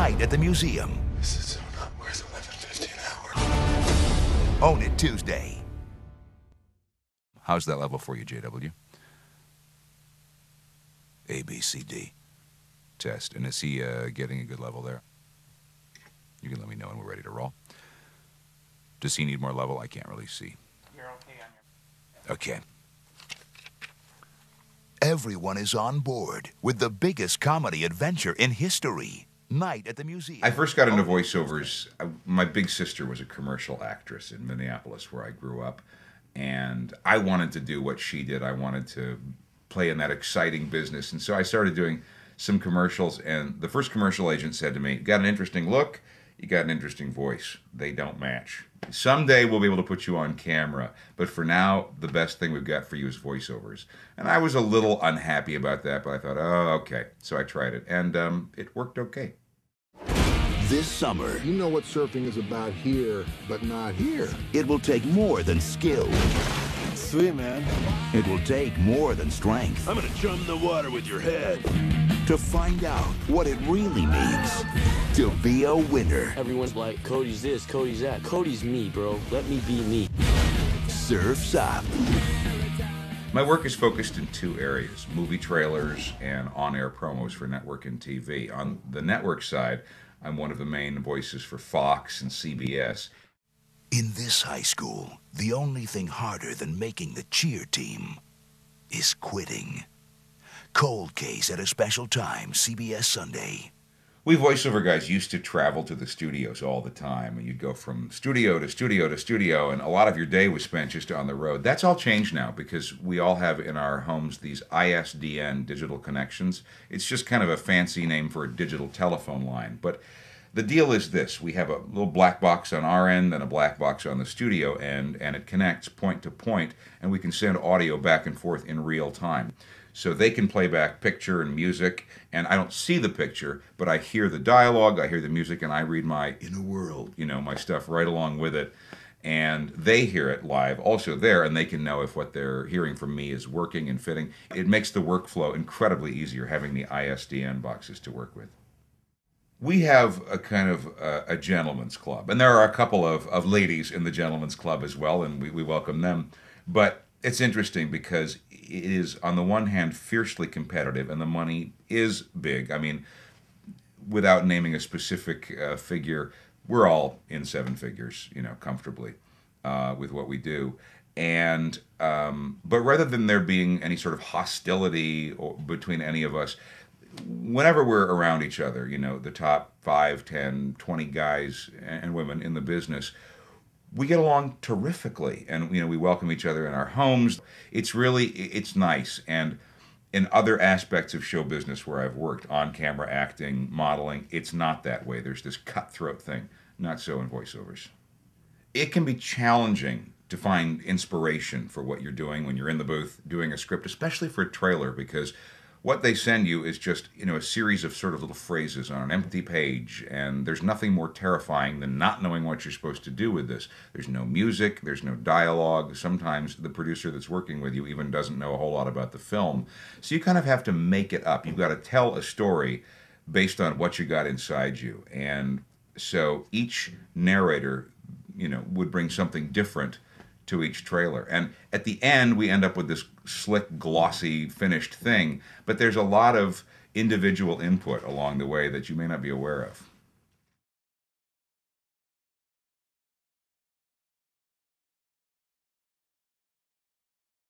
Night at the Museum. This is so not worth $11.50 an hour. Own it Tuesday. How's that level for you, JW? A, B, C, D. Test. And is he getting a good level there? You can let me know when we're ready to roll. Does he need more level? I can't really see. You're okay on your... Okay. Everyone is on board with the biggest comedy adventure in history. Night at the Museum. I first got into voiceovers. My big sister was a commercial actress in Minneapolis, where I grew up. And I wanted to do what she did. I wanted to play in that exciting business. And so I started doing some commercials. And the first commercial agent said to me, "You got an interesting look. You got an interesting voice. They don't match. Someday we'll be able to put you on camera, but for now, the best thing we've got for you is voiceovers." And I was a little unhappy about that, but I thought, oh, okay. So I tried it, and it worked okay. This summer, You know what surfing is about here, but not here. it will take more than skill. Sweet, man. It will take more than strength I'm gonna jump in the water with your head. to find out what it really means to be a winner. Everyone's like, Cody's this, Cody's that. Cody's me, bro. Let me be me. Surf's Up. My work is focused in two areas: movie trailers and on-air promos for network and TV. On the network side, I'm one of the main voices for Fox and CBS. In this high school, the only thing harder than making the cheer team is quitting. Cold Case at a special time, CBS Sunday. We voiceover guys used to travel to the studios all the time, and you'd go from studio to studio to studio, and a lot of your day was spent just on the road. That's all changed now because we all have in our homes these ISDN digital connections. It's just kind of a fancy name for a digital telephone line. But the deal is this: we have a little black box on our end and a black box on the studio end, and it connects point to point, and we can send audio back and forth in real time. So they can play back picture and music, and I don't see the picture, but I hear the dialogue, I hear the music, and I read my inner world, my stuff right along with it. And they hear it live also there, and they can know if what they're hearing from me is working and fitting. It makes the workflow incredibly easier having the ISDN boxes to work with. We have a kind of a gentleman's club, and there are a couple of ladies in the gentleman's club as well, and we welcome them. But it's interesting because it is, on the one hand, fiercely competitive, and the money is big. I mean, without naming a specific figure, we're all in seven figures, comfortably with what we do. And but rather than there being any sort of hostility between any of us, whenever we're around each other, the top 5, 10, 20 guys and women in the business, we get along terrifically, and we welcome each other in our homes. It's nice. And in other aspects of show business where I've worked, on camera acting, modeling, it's not that way. There's this cutthroat thing. Not so in voiceovers. It can be challenging to find inspiration for what you're doing when you're in the booth doing a script, especially for a trailer, because what they send you is just, a series of sort of little phrases on an empty page, and there's nothing more terrifying than not knowing what you're supposed to do with this. There's no music, there's no dialogue. Sometimes the producer that's working with you even doesn't know a whole lot about the film. So you kind of have to make it up. You've got to tell a story based on what you got inside you. And so each narrator, would bring something different to each trailer. And at the end, we end up with this slick, glossy, finished thing, but there's a lot of individual input along the way that you may not be aware of.